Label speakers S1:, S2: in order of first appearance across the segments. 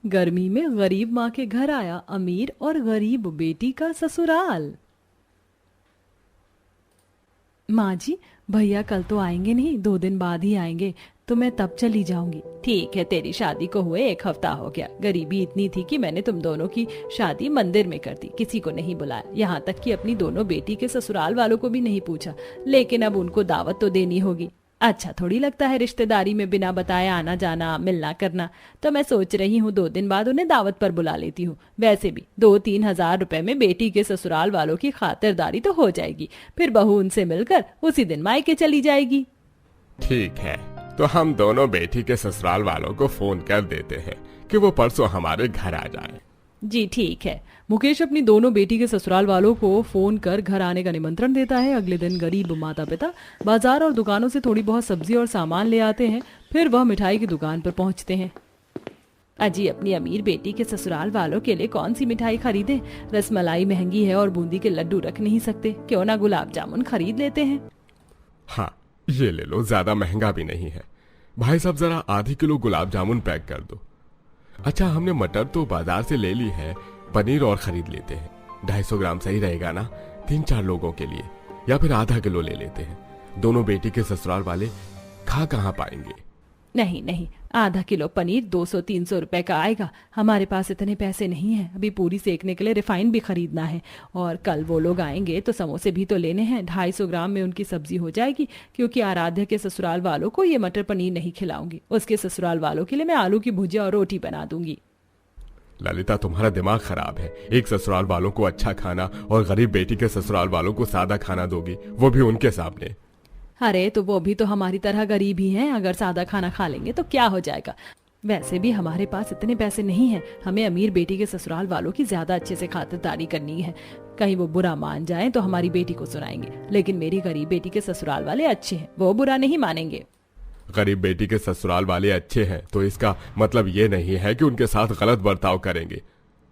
S1: गर्मी में गरीब माँ के घर आया अमीर और गरीब बेटी का ससुराल। माँ जी, भैया कल तो आएंगे नहीं, 2 दिन बाद ही आएंगे, तो मैं तब चली जाऊंगी। ठीक है, तेरी शादी को हुए 1 हफ्ता हो गया। गरीबी इतनी थी कि मैंने तुम दोनों की शादी मंदिर में कर दी, किसी को नहीं बुलाया, यहाँ तक कि अपनी दोनों बेटी के ससुराल वालों को भी नहीं पूछा। लेकिन अब उनको दावत तो देनी होगी। अच्छा थोड़ी लगता है रिश्तेदारी में बिना बताए आना जाना मिलना करना। तो मैं सोच रही हूँ 2 दिन बाद उन्हें दावत पर बुला लेती हूँ। वैसे भी 2-3 हजार रुपए में बेटी के ससुराल वालों की खातिरदारी तो हो जाएगी। फिर बहू उनसे मिलकर उसी दिन मायके चली जाएगी।
S2: ठीक है, तो हम दोनों बेटी के ससुराल वालों को फोन कर देते हैं कि वो परसों हमारे घर आ जाए।
S1: जी ठीक है। मुकेश अपनी दोनों बेटी के ससुराल वालों को फोन कर घर आने का निमंत्रण देता है। अगले दिन गरीब माता पिता बाजार और दुकानों से थोड़ी बहुत सब्जी और सामान ले आते हैं। फिर वह मिठाई की दुकान पर पहुंचते हैं। अजी, अपनी अमीर बेटी के ससुराल वालों के लिए कौन सी मिठाई खरीदें? रसमलाई महंगी है और बूंदी के लड्डू रख नहीं सकते, क्यों ना गुलाब जामुन खरीद लेते हैं।
S2: हाँ, ये ले लो, ज्यादा महंगा भी नहीं है। भाई साहब जरा आधी किलो गुलाब जामुन पैक कर दो। अच्छा, हमने मटर तो बाजार से ले ली है, पनीर और खरीद लेते हैं। 250 ग्राम सही रहेगा ना 3-4 लोगों के लिए, या फिर आधा किलो ले लेते हैं। दोनों बेटी के ससुराल वाले खा कहाँ पाएंगे।
S1: नहीं नहीं, आधा किलो पनीर 200-300 रुपए का आएगा। हमारे पास इतने पैसे नहीं हैं। अभी पूरी सेकने के लिए रिफाइंड भी खरीदना है, और कल वो लोग आएंगे तो समोसे भी तो लेने हैं। 250 ग्राम में उनकी सब्जी हो जाएगी, क्योंकि आराध्या के ससुराल वालों को ये मटर पनीर नहीं खिलाऊंगी। उसके ससुराल वालों के लिए मैं आलू की भुजिया और रोटी बना दूंगी।
S2: ललिता, तुम्हारा दिमाग खराब है। एक ससुराल वालों को अच्छा खाना और गरीब बेटी के ससुराल वालों को सादा खाना दोगी, वो भी उनके सामने।
S1: अरे तो वो भी तो हमारी तरह गरीब ही हैं। अगर सादा खाना खा लेंगे तो क्या हो जाएगा। वैसे भी हमारे पास इतने पैसे नहीं हैं। हमें अमीर बेटी के ससुराल वालों की ज्यादा अच्छे से खातिरदारी करनी है। कहीं वो बुरा मान जाए तो हमारी बेटी को सुनाएंगे, लेकिन मेरी गरीब बेटी के ससुराल वाले अच्छे हैं, वो बुरा नहीं मानेंगे।
S2: गरीब बेटी के ससुराल वाले अच्छे हैं तो इसका मतलब ये नहीं है कि उनके साथ गलत बर्ताव करेंगे।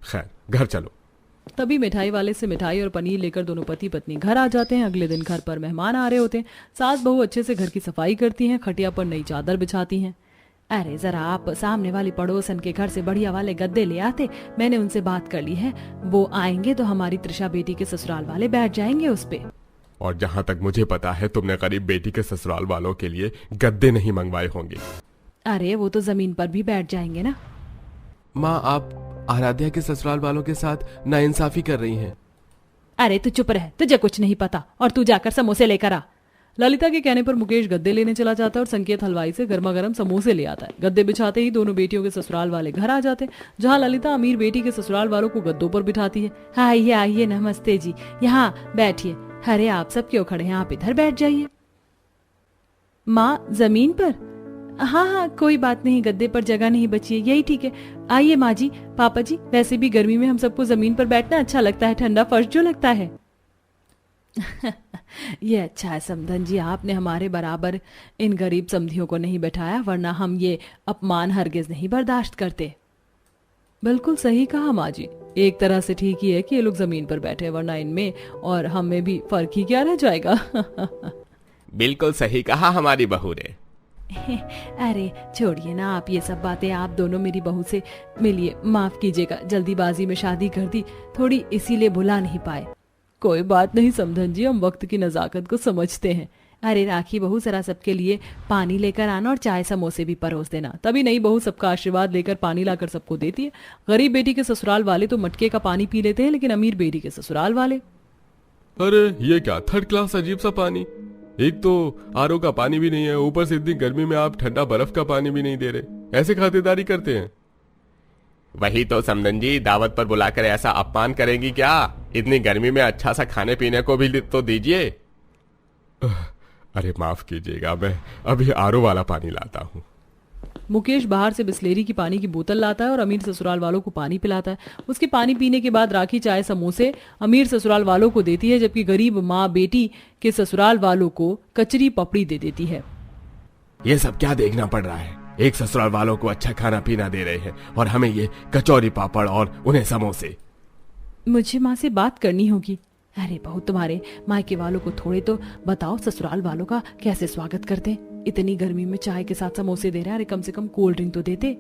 S2: खैर, घर चलो।
S1: तभी मिठाई वाले से मिठाई और पनीर लेकर दोनों पति पत्नी घर आ जाते हैं। अगले दिन घर पर मेहमान आ रहे होते हैं। सास बहू अच्छे से घर की सफाई करती हैं, खटिया पर नई चादर बिछाती हैं। अरे जरा आप सामने वाली पड़ोसन के घर से बढ़िया वाले गद्दे ले आते, मैंने उनसे बात कर ली है। वो आएंगे तो हमारी त्रिषा बेटी के ससुराल वाले बैठ जाएंगे उस पे।
S2: और जहां तक मुझे पता है तुमने गरीब बेटी के ससुराल वालों के लिए गद्दे नहीं मंगवाए होंगे।
S1: अरे वो तो जमीन पर भी बैठ जाएंगे ना।
S3: माँ, आप आराध्या के ससुराल वालों के साथ नाइंसाफी कर रही हैं।
S1: अरे तू चुप रह, तुझे कुछ नहीं पता, और तू जाकर समोसे लेकर आ। ललिता के कहने पर मुकेश गद्दे लेने चला जाता है और संकेत हलवाई से गर्मा गर्म समोसे ले आता है। गद्दे बिछाते ही दोनों बेटियों के ससुराल वाले घर आ जाते हैं, जहां ललिता अमीर बेटी के ससुराल वालों को गद्दों पर बिठाती है। आइए आइए, नमस्ते जी, यहाँ बैठिए। अरे आप सब क्यों खड़े हैं, आप इधर बैठ जाइए। माँ, जमीन पर? हाँ हाँ, कोई बात नहीं, गद्दे पर जगह नहीं बची है, यही ठीक है। आइए माँ जी, पापा जी, वैसे भी गर्मी में हम सबको जमीन पर बैठना अच्छा लगता है, ठंडा फर्श जो लगता है। ये अच्छा है समधन जी, आपने हमारे बराबर इन गरीब समधियों को नहीं बैठाया, वरना हम ये अपमान हरगिज नहीं बर्दाश्त करते। बिल्कुल सही कहा माँ जी, एक तरह से ठीक ही है कि ये लोग जमीन पर बैठे, वरना इनमें और हम में भी फर्क ही क्या रह जाएगा।
S2: बिल्कुल सही कहा हमारी बहू ने।
S1: अरे छोड़िए ना आप ये सब बातें, आप दोनों मेरी बहू से मिलिए। माफ कीजिएगा, जल्दीबाजी में शादी कर दी थोड़ी, इसीलिए बुला नहीं पाए। कोई बात नहीं समधन जी, हम वक्त की नजाकत को समझते हैं। अरे राखी बहू, जरा सबके लिए पानी लेकर आना और चाय समोसे भी परोस देना। तभी नई बहू सबका आशीर्वाद लेकर पानी लाकर सबको देती है। गरीब बेटी के ससुराल वाले तो मटके का पानी पी लेते हैं, लेकिन अमीर बेटी के ससुराल वाले,
S2: अरे ये क्या थर्ड क्लास अजीब सा पानी। एक तो आरओ का पानी भी नहीं है, ऊपर से इतनी गर्मी में आप ठंडा बर्फ का पानी भी नहीं दे रहे, ऐसे खातिरदारी करते हैं। वही तो समधन जी, दावत पर बुलाकर ऐसा अपमान करेंगी क्या? इतनी गर्मी में अच्छा सा खाने पीने को भी तो दीजिए। अरे माफ कीजिएगा, मैं अभी आरओ वाला पानी लाता हूँ।
S1: मुकेश बाहर से बिस्लेरी की पानी की बोतल लाता है और अमीर ससुराल वालों को पानी पिलाता है। उसके पानी पीने के बाद राखी चाय समोसे अमीर ससुराल वालों को देती है, जबकि गरीब माँ बेटी के ससुराल वालों को कचरी पपड़ी दे देती है।
S2: ये सब क्या देखना पड़ रहा है? एक ससुराल वालों को अच्छा खाना पीना दे रहे हैं और हमें ये कचौरी पापड़ और उन्हें समोसे।
S1: मुझे माँ से बात करनी होगी। अरे बहू, तुम्हारे मायके वालों को थोड़े तो बताओ ससुराल वालों का कैसे स्वागत करते। इतनी गर्मी में चाय के साथ समोसे दे रहे हैं, अरे कम से कम कोल्ड ड्रिंक तो देते।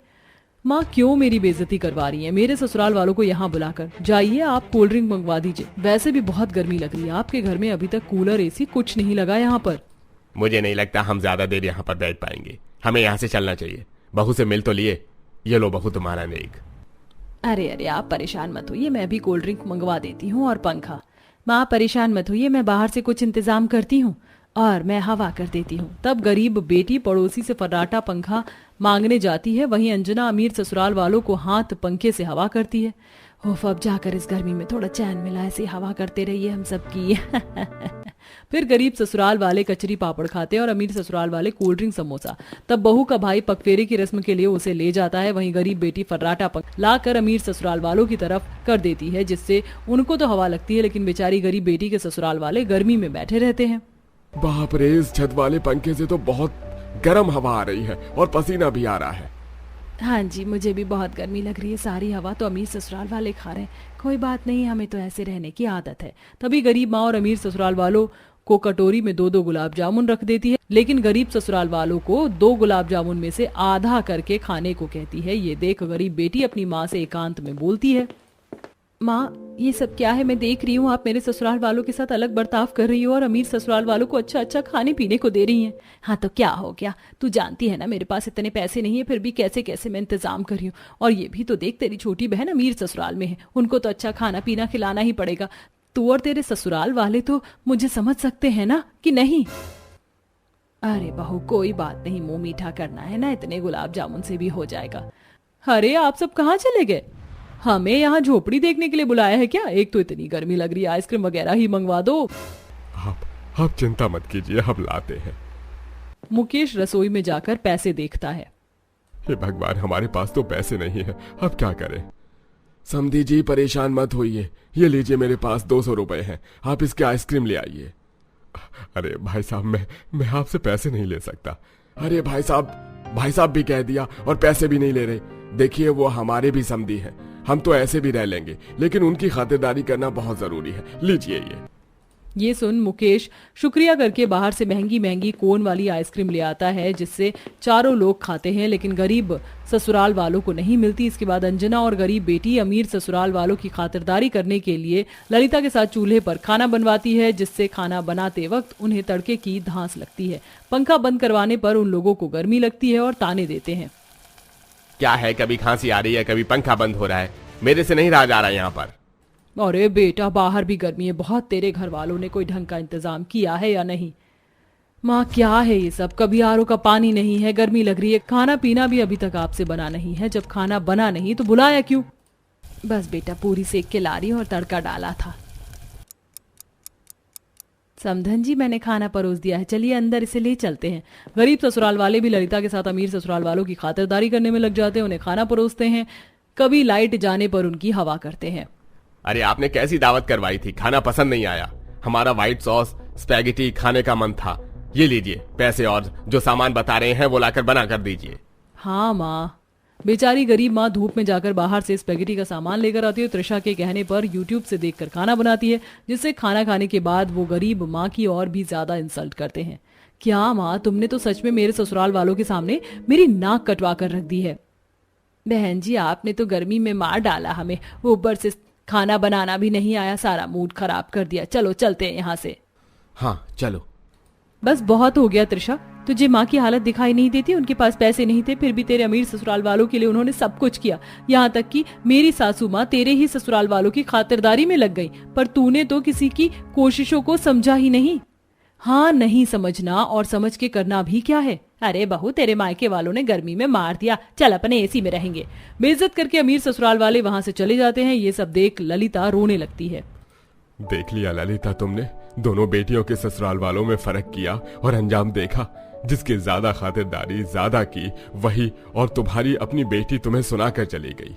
S1: माँ क्यों मेरी बेइज्जती करवा रही है? मेरे ससुराल वालों को यहाँ बुलाकर। जाइए आप कोल्ड ड्रिंक मंगवा दीजिए। वैसे भी बहुत गर्मी लग रही है। आपके घर में अभी तक कूलर एसी कुछ नहीं लगा यहाँ पर।
S2: मुझे नहीं लगता हम ज्यादा देर यहाँ पर बैठ पाएंगे। हमें यहाँ से चलना चाहिए। बहू से मिल तो लिए। ये लो बहू तुम्हारा नेक।
S1: अरे अरे आप परेशान मत होइए, मैं भी कोल्ड ड्रिंक मंगवा देती हूँ और पंखा। माँ परेशान मत होइए, मैं बाहर से कुछ इंतजाम करती हूँ और मैं हवा कर देती हूँ। तब गरीब बेटी पड़ोसी से फर्राटा पंखा मांगने जाती है। वहीं अंजना अमीर ससुराल वालों को हाथ पंखे से हवा करती है। ओफ, अब जाकर इस गर्मी में थोड़ा चैन मिला, ऐसे हवा करते रहिए हम सबकी। फिर गरीब ससुराल वाले कचरी पापड़ खाते हैं और अमीर ससुराल वाले कोल्ड ड्रिंक समोसा। तब बहू का भाई पगफेरे की रस्म के लिए उसे ले जाता है। वहीं गरीब बेटी फर्राटा पंखा लाकर अमीर ससुराल वालों की तरफ कर देती है, जिससे उनको तो हवा लगती है, लेकिन बेचारी गरीब बेटी के ससुराल वाले गर्मी में बैठे रहते हैं।
S2: बाप रे, इस छत वाले पंखे से तो बहुत गर्म हवा आ रही है और पसीना भी आ रहा है।
S1: हाँ जी, मुझे भी बहुत गर्मी लग रही है। सारी हवा तो अमीर ससुराल वाले खा रहे हैं। कोई बात नहीं, हमें तो ऐसे रहने की आदत है। तभी गरीब माँ और अमीर ससुराल वालों को कटोरी में 2-2 गुलाब जामुन रख देती है, लेकिन गरीब ससुराल वालों को 2 गुलाब जामुन में से आधा करके खाने को कहती है। ये देख गरीब बेटी अपनी माँ से एकांत में बोलती है, माँ ये सब क्या है? मैं देख रही हूँ आप मेरे ससुराल वालों के साथ अलग बर्ताव कर रही हो और अमीर ससुराल वालों को अच्छा अच्छा खाने पीने को दे रही हैं। हाँ तो क्या हो गया? तू जानती है ना मेरे पास इतने पैसे नहीं है, फिर भी कैसे कैसे मैं इंतजाम कर रही हूँ। और ये भी तो देख, तेरी छोटी बहन अमीर ससुराल में है, उनको तो अच्छा खाना पीना खिलाना ही पड़ेगा। तू और तेरे ससुराल वाले तो मुझे समझ सकते हैं ना कि नहीं? अरे बहू कोई बात नहीं, मुंह मीठा करना है ना, इतने गुलाब जामुन से भी हो जाएगा। अरे आप सब कहाँ चले गए? हमें यहाँ झोपड़ी देखने के लिए बुलाया है क्या? एक तो इतनी गर्मी लग रही है, आइसक्रीम वगैरह ही मंगवा दो।
S2: आप चिंता मत कीजिए, हम लाते हैं।
S1: मुकेश रसोई में जाकर पैसे देखता है।
S2: हे भगवान, हमारे पास तो पैसे नहीं है, अब क्या करें? समधी जी परेशान मत होइए, ये लीजिए मेरे पास 200 रुपए हैं, आप इसके आइसक्रीम ले आइए। अरे भाई साहब, मैं आपसे पैसे नहीं ले सकता। अरे भाई साहब भी कह दिया और पैसे भी नहीं ले रहे। देखिए वो हमारे भी समधी हैं, हम तो ऐसे भी रह लेंगे, लेकिन उनकी खातिरदारी करना बहुत जरूरी है। लीजिए ये
S1: सुन मुकेश शुक्रिया करके बाहर से महंगी महंगी कोन वाली आइसक्रीम ले आता है, जिससे चारों लोग खाते हैं, लेकिन गरीब ससुराल वालों को नहीं मिलती। इसके बाद अंजना और गरीब बेटी अमीर ससुराल वालों की खातिरदारी करने के लिए ललिता के साथ चूल्हे पर खाना बनवाती है, जिससे खाना बनाते वक्त उन्हें तड़के की धांस लगती है। पंखा बंद करवाने पर उन लोगों को गर्मी लगती है और ताने देते हैं,
S2: क्या है, कभी खांसी आ रही है, कभी पंखा बंद हो रहा है, मेरे से नहीं रहा जा रहा यहाँ पर।
S1: अरे बेटा बाहर भी गर्मी है बहुत, तेरे घर वालों ने कोई ढंग का इंतजाम किया है या नहीं? माँ क्या है ये सब? कभी आरओ का पानी नहीं है, गर्मी लग रही है, खाना पीना भी अभी तक आपसे बना नहीं है। जब खाना बना नहीं तो बुलाया क्यों? बस बेटा पूरी सेक के ला रही हूँ और तड़का डाला था। समधन जी मैंने खाना परोस दिया है, चलिए अंदर इसे ले चलते हैं। गरीब ससुराल वाले भी ललिता के साथ अमीर ससुराल वालों की खातिरदारी करने में लग जाते हैं, उन्हें खाना परोसते हैं। कभी लाइट जाने पर उनकी हवा करते हैं।
S2: अरे आपने कैसी दावत करवाई थी, खाना पसंद नहीं आया। हमारा व्हाइट सॉस स्पैगेटी खाने का मन था, ये लीजिए पैसे और जो सामान बता रहे हैं वो लाकर बना कर दीजिए।
S1: हाँ माँ। बेचारी गरीब माँ धूप में जाकर बाहर से स्पैगेटी का सामान लेकर आती है। त्रिशा के कहने पर यूट्यूब से देखकर खाना बनाती है, जिससे खाना खाने के बाद वो गरीब माँ की और भी ज्यादा इंसल्ट करते हैं। क्या माँ, तुमने तो सच में मेरे ससुराल वालों के सामने मेरी नाक कटवा कर रख दी है। बहन जी आपने तो गर्मी में मार डाला हमें, ऊपर से खाना बनाना भी नहीं आया, सारा मूड खराब कर दिया। चलो चलते हैं यहाँ से।
S2: हाँ चलो।
S1: बस बहुत हो गया त्रिशा, तुझे माँ की हालत दिखाई नहीं देती? उनके पास पैसे नहीं थे, फिर भी तेरे अमीर ससुराल वालों के लिए उन्होंने सब कुछ किया। यहाँ तक कि मेरी सासू माँ तेरे ही ससुराल वालों की खातिरदारी में लग गई, पर तूने तो किसी की कोशिशों को समझा ही नहीं। हाँ नहीं समझना और समझ के करना भी क्या है। अरे बहू तेरे मायके वालों ने गर्मी में मार दिया, चल अपने एसी में रहेंगे। बेइज्जत करके अमीर ससुराल वाले वहां से चले जाते हैं। ये सब देख ललिता रोने लगती है।
S2: देख लिया ललिता, तुमने दोनों बेटियों के ससुराल वालों में फर्क किया और अंजाम देखा। जिसकी ज्यादा खातिरदारी ज्यादा की वही, और तुम्हारी अपनी बेटी तुम्हें सुनाकर चली गई।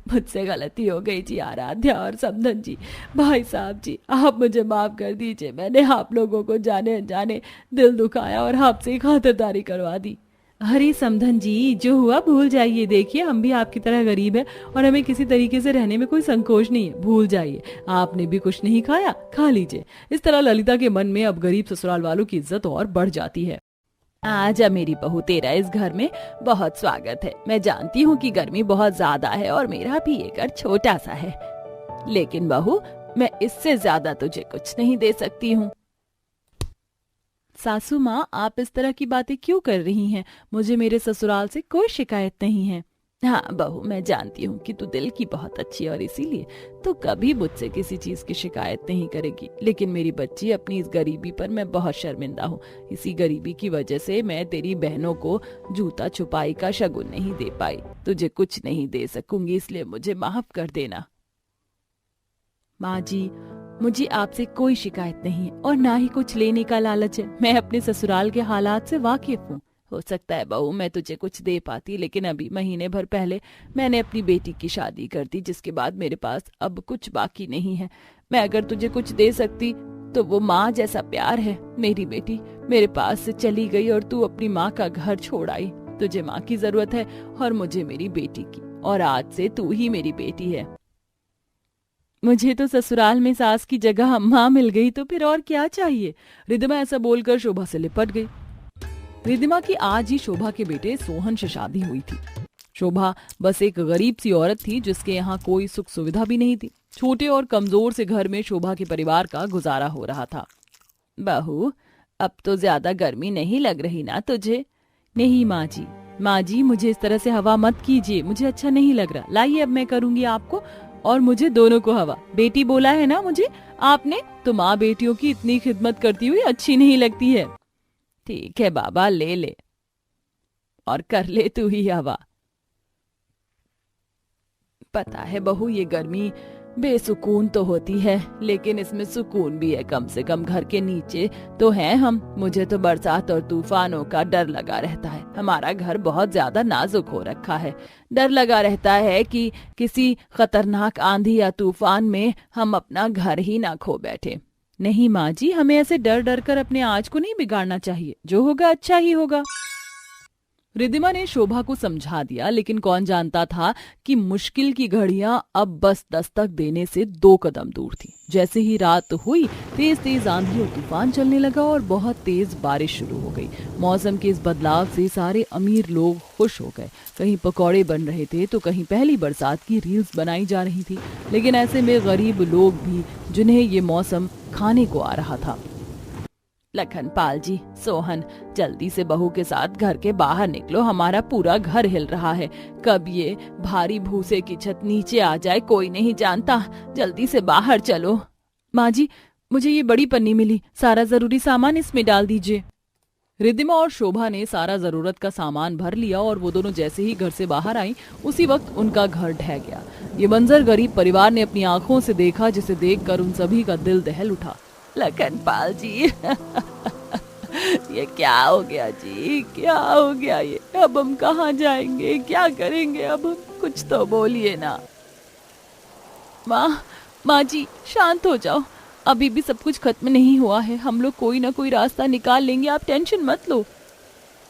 S1: मुझसे गलती हो गई जी आराध्या और समधन जी। भाई साहब जी आप मुझे माफ कर दीजिए, मैंने आप लोगों को जाने अनजाने दिल दुखाया और आपसे खातिरदारी करवा दी। अरे समधन जी जो हुआ भूल जाइए, देखिए हम भी आपकी तरह गरीब है और हमें किसी तरीके से रहने में कोई संकोच नहीं है, भूल जाइए। आपने भी कुछ नहीं खाया, खा लीजिए। इस तरह ललिता के मन में अब गरीब ससुराल वालों की इज्जत और बढ़ जाती है। आजा मेरी बहू, तेरा इस घर में बहुत स्वागत है। मैं जानती हूँ कि गर्मी बहुत ज्यादा है और मेरा भी ये घर छोटा सा है, लेकिन बहू मैं इससे ज्यादा तुझे कुछ नहीं दे सकती हूँ। सासू माँ, आप इस तरह की बातें क्यों कर रही हैं? मुझे मेरे ससुराल से कोई शिकायत नहीं है। हाँ बहू, मैं जानती हूँ कि तू दिल की बहुत अच्छी है और इसीलिए तू कभी मुझसे किसी चीज की शिकायत नहीं करेगी, लेकिन मेरी बच्ची, अपनी इस गरीबी पर मैं बहुत शर्मिंदा हूँ। इसी गरीबी की वजह से मैं तेरी बहनों को जूता छुपाई का शगुन नहीं दे पाई। तुझे कुछ नहीं दे सकूंगी, इसलिए मुझे माफ कर देना। माँ जी, मुझे आपसे कोई शिकायत नहीं है और ना ही कुछ लेने का लालच है। मैं अपने ससुराल के हालात से वाकिफ हूँ। हो सकता है बहू मैं तुझे कुछ दे पाती, लेकिन अभी महीने भर पहले मैंने अपनी बेटी की शादी कर दी, जिसके बाद मेरे पास अब कुछ बाकी नहीं है। मैं अगर तुझे कुछ दे सकती तो वो माँ जैसा प्यार है। मेरी बेटी मेरे पास से चली गई और तू अपनी माँ का घर छोड़ आई। तुझे माँ की जरूरत है और मुझे मेरी बेटी की, और आज से तू ही मेरी बेटी है। मुझे तो ससुराल में सास की जगह माँ मिल गई, तो फिर और क्या चाहिए? रिद्धिमा ऐसा बोलकर शोभा से लिपट गई। रिद्धिमा की आज ही शोभा के बेटे सोहन से शादी हुई थी। शोभा बस एक गरीब सी औरत थी जिसके यहाँ कोई सुख सुविधा भी नहीं थी। छोटे और कमजोर से घर में शोभा के परिवार का गुजारा हो रहा था। बहू, अब तो ज्यादा गर्मी नहीं लग रही ना तुझे? नहीं माँ जी मुझे इस तरह से हवा मत कीजिए, मुझे अच्छा नहीं लग रहा। लाइए अब मैं करूंगी आपको और मुझे दोनों को हवा। बेटी बोला है ना मुझे आपने, तो माँ बेटियों की इतनी खिदमत करती हुई अच्छी नहीं लगती है। ठीक है बाबा, ले ले और कर ले तू ही हवा। पता है बहू, ये गर्मी बेसुकून तो होती है, लेकिन इसमें सुकून भी है। कम से कम घर के नीचे तो हैं हम। मुझे तो बरसात और तूफानों का डर लगा रहता है। हमारा घर बहुत ज्यादा नाजुक हो रखा है। डर लगा रहता है कि किसी खतरनाक आंधी या तूफान में हम अपना घर ही ना खो बैठे। नहीं माँ जी, हमें ऐसे डर डर कर अपने आज को नहीं बिगाड़ना चाहिए। जो होगा अच्छा ही होगा। रिद्धिमा ने शोभा को समझा दिया, लेकिन कौन जानता था कि मुश्किल की घड़ियां अब बस दस्तक देने से 2 कदम दूर थी। जैसे ही रात हुई, तेज तेज आंधी और तूफान चलने लगा और बहुत तेज बारिश शुरू हो गई। मौसम के इस बदलाव से सारे अमीर लोग खुश हो गए। कहीं पकौड़े बन रहे थे तो कहीं पहली बरसात की रील्स बनाई जा रही थी। लेकिन ऐसे में गरीब लोग भी, जिन्हें ये मौसम खाने को आ रहा था। लखनपाल जी, सोहन, जल्दी से बहू के साथ घर के बाहर निकलो। हमारा पूरा घर हिल रहा है। कब ये भारी भूसे की छत नीचे आ जाए कोई नहीं जानता। जल्दी से बाहर चलो। माँ जी, मुझे ये बड़ी पन्नी मिली, सारा जरूरी सामान इसमें डाल दीजिए। रिद्धिमा और शोभा ने सारा जरूरत का सामान भर लिया और वो दोनों जैसे ही घर से बाहर आई, उसी वक्त उनका घर ढह गया। ये मंजर गरीब परिवार ने अपनी आंखों से देखा, जिसे देखकर उन सभी का दिल दहल उठा। लखनपाल जी ये क्या हो गया जी, क्या हो गया ये? अब हम कहाँ जाएंगे, क्या करेंगे अब हम? कुछ तो बोलिए ना। माँ जी शांत हो जाओ, अभी भी सब कुछ खत्म नहीं हुआ है। हम लोग कोई ना कोई रास्ता निकाल लेंगे, आप टेंशन मत लो।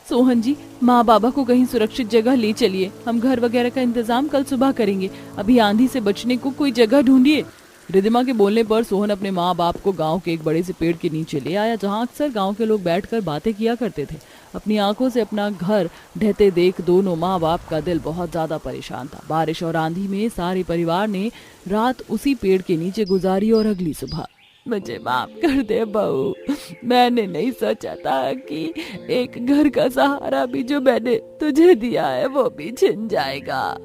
S1: सोहन जी, माँ बाबा को कहीं सुरक्षित जगह ले चलिए। हम घर वगैरह का इंतजाम कल सुबह करेंगे। अभी आंधी से बचने को कोई जगह ढूंढिए। रिद्धिमा के बोलने पर सोहन अपने माँ बाप को गांव के एक बड़े से पेड़ के नीचे ले आया, जहां अक्सर गांव के लोग बैठकर बातें किया करते थे। अपनी आंखों से अपना घर ढहते देख दोनों माँ बाप का दिल बहुत ज्यादा परेशान था। बारिश और आंधी में सारे परिवार ने रात उसी पेड़ के नीचे गुजारी और अगली सुबह। मुझे माफ कर दे बहू, मैंने नहीं सोचा था कि एक घर का सहारा भी जो मैंने तुझे दिया है वो भी छिन जाएगा।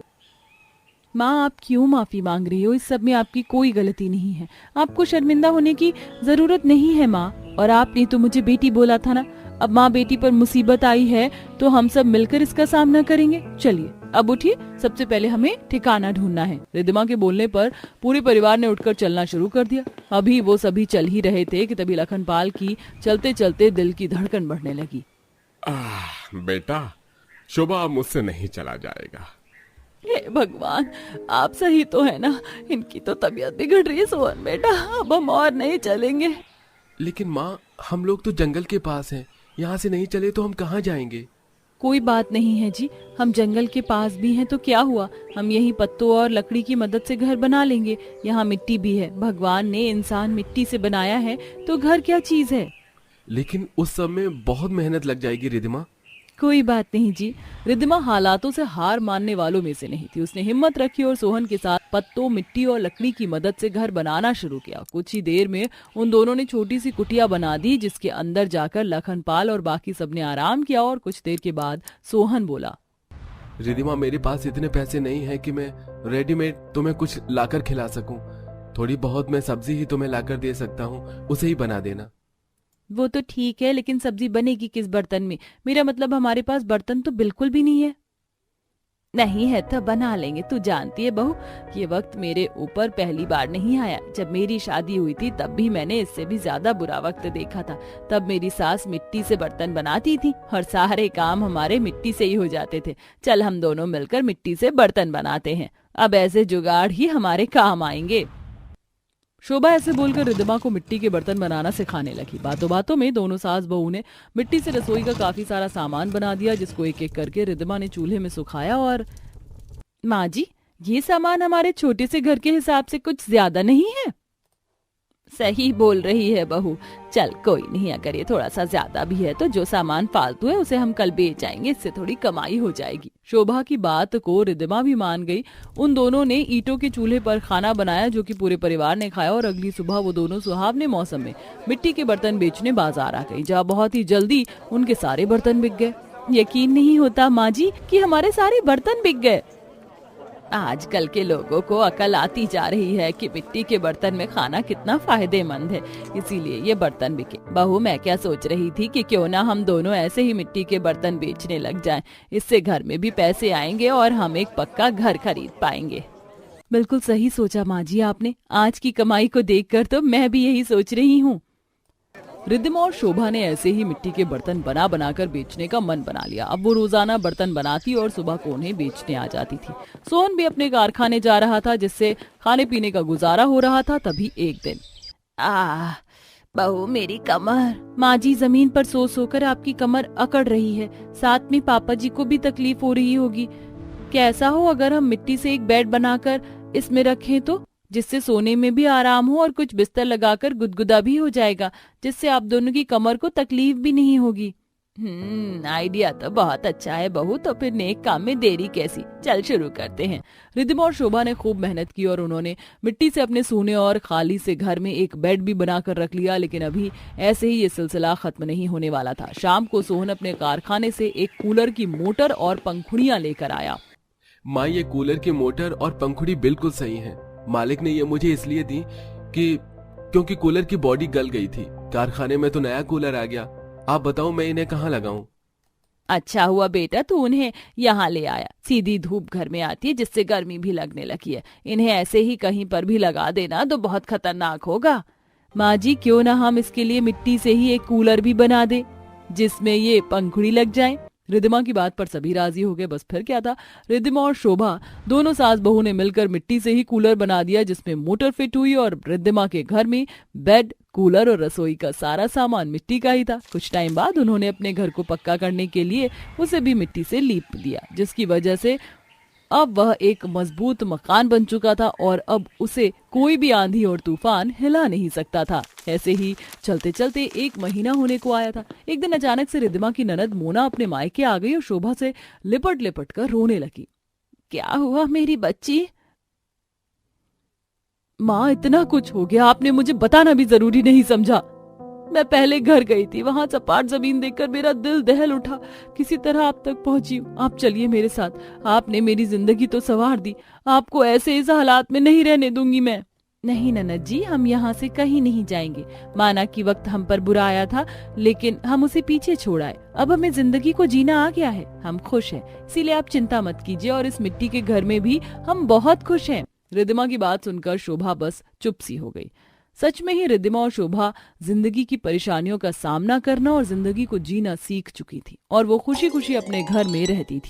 S1: माँ, आप क्यों माफी मांग रही हो? इस सब में आपकी कोई गलती नहीं है। आपको शर्मिंदा होने की जरूरत नहीं है माँ। और आपने तो मुझे बेटी बोला था ना। अब माँ बेटी पर मुसीबत आई है तो हम सब मिलकर इसका सामना करेंगे। चलिए अब उठिए, सबसे पहले हमें ठिकाना ढूंढना है। रिद्धिमा के बोलने पर पूरे परिवार ने उठकर चलना शुरू कर दिया। अभी वो सभी चल ही रहे थे कि तभी लखनपाल की चलते चलते दिल की धड़कन बढ़ने लगी।
S2: बेटा, शोभा अब मुझसे नहीं चला जाएगा।
S1: हे भगवान, आप सही तो है ना? इनकी तो तबीयत बिगड़ रही है सोहन बेटा, अब हम और नहीं चलेंगे।
S3: लेकिन माँ, हम लोग तो जंगल के पास हैं, यहाँ से नहीं चले तो हम कहाँ जाएंगे?
S1: कोई बात नहीं है जी, हम जंगल के पास भी हैं तो क्या हुआ? हम यही पत्तों और लकड़ी की मदद से घर बना लेंगे। यहाँ मिट्टी भी है, भगवान ने इंसान मिट्टी से बनाया है, तो घर क्या चीज है?
S3: लेकिन उस सब में बहुत मेहनत लग जाएगी रिधिमा।
S1: कोई बात नहीं जी। रिद्धिमा हालातों से हार मानने वालों में से नहीं थी। उसने हिम्मत रखी और सोहन के साथ पत्तों, मिट्टी और लकड़ी की मदद से घर बनाना शुरू किया। कुछ ही देर में उन दोनों ने छोटी सी कुटिया बना दी, जिसके अंदर जाकर लखनपाल और बाकी सबने आराम किया। और कुछ देर के बाद सोहन बोला,
S3: रिधिमा, मेरे पास इतने पैसे नहीं है कि मैं रेडीमेड तुम्हें कुछ लाकर खिला सकूं। थोड़ी बहुत मैं सब्जी ही तुम्हें लाकर दे सकता हूँ, उसे ही बना देना।
S1: वो तो ठीक है, लेकिन सब्जी बनेगी किस बर्तन में? मेरा मतलब हमारे पास बर्तन तो बिल्कुल भी नहीं है। नहीं है तो बना लेंगे। तू जानती है बहू, ये वक्त मेरे ऊपर पहली बार नहीं आया। जब मेरी शादी हुई थी तब भी मैंने इससे भी ज्यादा बुरा वक्त देखा था। तब मेरी सास मिट्टी से बर्तन बनाती थी और सारे काम हमारे मिट्टी से ही हो जाते थे। चल हम दोनों मिलकर मिट्टी से बर्तन बनाते हैं। अब ऐसे जुगाड़ ही हमारे काम आएंगे। शोभा ऐसे बोलकर रिद्धिमा को मिट्टी के बर्तन बनाना सिखाने लगी। बातों बातों में दोनों सास बहू ने मिट्टी से रसोई का काफी सारा सामान बना दिया, जिसको एक एक करके रिद्धिमा ने चूल्हे में सुखाया। और माँ जी, ये सामान हमारे छोटे से घर के हिसाब से कुछ ज्यादा नहीं है? सही बोल रही है बहू। चल कोई नहीं, अगर ये थोड़ा सा ज्यादा भी है तो जो सामान फालतू है उसे हम कल बेच आएंगे, इससे थोड़ी कमाई हो जाएगी। शोभा की बात को रिद्धिमा भी मान गई। उन दोनों ने ईंटों के चूल्हे पर खाना बनाया, जो कि पूरे परिवार ने खाया। और अगली सुबह वो दोनों सुहावने मौसम में मिट्टी के बर्तन बेचने बाजार आ गई, जहाँ बहुत ही जल्दी उनके सारे बर्तन बिक गए। यकीन नहीं होता माँ जी कि हमारे सारे बर्तन बिक गए। आजकल के लोगों को अकल आती जा रही है कि मिट्टी के बर्तन में खाना कितना फायदेमंद है, इसीलिए ये बर्तन बिके। बहू, मैं क्या सोच रही थी कि क्यों ना हम दोनों ऐसे ही मिट्टी के बर्तन बेचने लग जाएं। इससे घर में भी पैसे आएंगे और हम एक पक्का घर खरीद पाएंगे। बिल्कुल सही सोचा माँ जी आपने। आज की कमाई को देखकर तो मैं भी यही सोच रही हूँ। रिद्धिमा और शोभा ने ऐसे ही मिट्टी के बर्तन बना बनाकर बेचने का मन बना लिया। अब वो रोजाना बर्तन बनाती और सुबह को उन्हें बेचने आ जाती थी। सोहन भी अपने कारखाने जा रहा था, जिससे खाने पीने का गुजारा हो रहा था। तभी एक दिन, बहू मेरी कमर। माँ जी, जमीन पर सो सोकर आपकी कमर अकड़ रही है, साथ में पापा जी को भी तकलीफ हो रही होगी। कैसा हो अगर हम मिट्टी से एक बेड बनाकर इसमें रखें तो, जिससे सोने में भी आराम हो और कुछ बिस्तर लगाकर गुदगुदा भी हो जाएगा, जिससे आप दोनों की कमर को तकलीफ भी नहीं होगी। आइडिया तो बहुत अच्छा है बहू, तो फिर नेक काम में देरी कैसी, चल शुरू करते हैं। रिद्धिमा और शोभा ने खूब मेहनत की और उन्होंने मिट्टी से अपने सोने और खाली से घर में एक बेड भी बनाकर रख लिया। लेकिन अभी ऐसे ही ये सिलसिला खत्म नहीं होने वाला था। शाम को सोहन अपने कारखाने से एक कूलर की मोटर और पंखुड़ियां लेकर आया।
S3: माँ, ये कूलर की मोटर और पंखुड़ी बिल्कुल सही है। मालिक ने ये मुझे इसलिए दी क्योंकि कूलर की बॉडी गल गई थी। कारखाने में तो नया कूलर आ गया। आप बताओ मैं इन्हें कहाँ लगाऊं?
S1: अच्छा हुआ बेटा तू उन्हें यहाँ ले आया। सीधी धूप घर में आती है, जिससे गर्मी भी लगने लगी है। इन्हें ऐसे ही कहीं पर भी लगा देना तो बहुत खतरनाक होगा। माँ जी, क्यों ना हम इसके लिए मिट्टी से ही एक कूलर भी बना दे, जिसमें ये पंखुड़ी लग जाए। रिद्धिमा की बात पर सभी राजी हो गए। बस फिर क्या था, रिद्धिमा और शोभा दोनों सास बहू ने मिलकर मिट्टी से ही कूलर बना दिया, जिसमें मोटर फिट हुई। और रिद्धिमा के घर में बेड, कूलर और रसोई का सारा सामान मिट्टी का ही था। कुछ टाइम बाद उन्होंने अपने घर को पक्का करने के लिए उसे भी मिट्टी से लीप दिया, जिसकी वजह से अब वह एक मजबूत मकान बन चुका था और अब उसे कोई भी आंधी और तूफान हिला नहीं सकता था। ऐसे ही चलते चलते एक महीना होने को आया था। एक दिन अचानक से रिद्धिमा की ननद मोना अपने मायके आ गई और शोभा से लिपट लिपट कर रोने लगी। क्या हुआ मेरी बच्ची? माँ, इतना कुछ हो गया, आपने मुझे बताना भी जरूरी नहीं समझा। मैं पहले घर गई थी, वहां सपाट जमीन देखकर मेरा दिल दहल उठा। किसी तरह आप तक पहुंची हूँ। आप चलिए मेरे साथ। आपने मेरी जिंदगी तो संवार दी, आपको ऐसे इस हालात में नहीं रहने दूंगी मैं। नहीं ननद जी, हम यहाँ से कहीं नहीं जाएंगे। माना कि वक्त हम पर बुरा आया था, लेकिन हम उसे पीछे छोड़ आए। अब हमें जिंदगी को जीना आ गया है, हम खुश हैं। इसीलिए आप चिंता मत कीजिए, और इस मिट्टी के घर में भी हम बहुत खुश हैं। रिद्धिमा की बात सुनकर शोभा बस चुप सी हो गई। सच में ही रिद्धिमा और शोभा जिंदगी की परेशानियों का सामना करना और जिंदगी को जीना सीख चुकी थी, और वो खुशी खुशी अपने घर में रहती थी।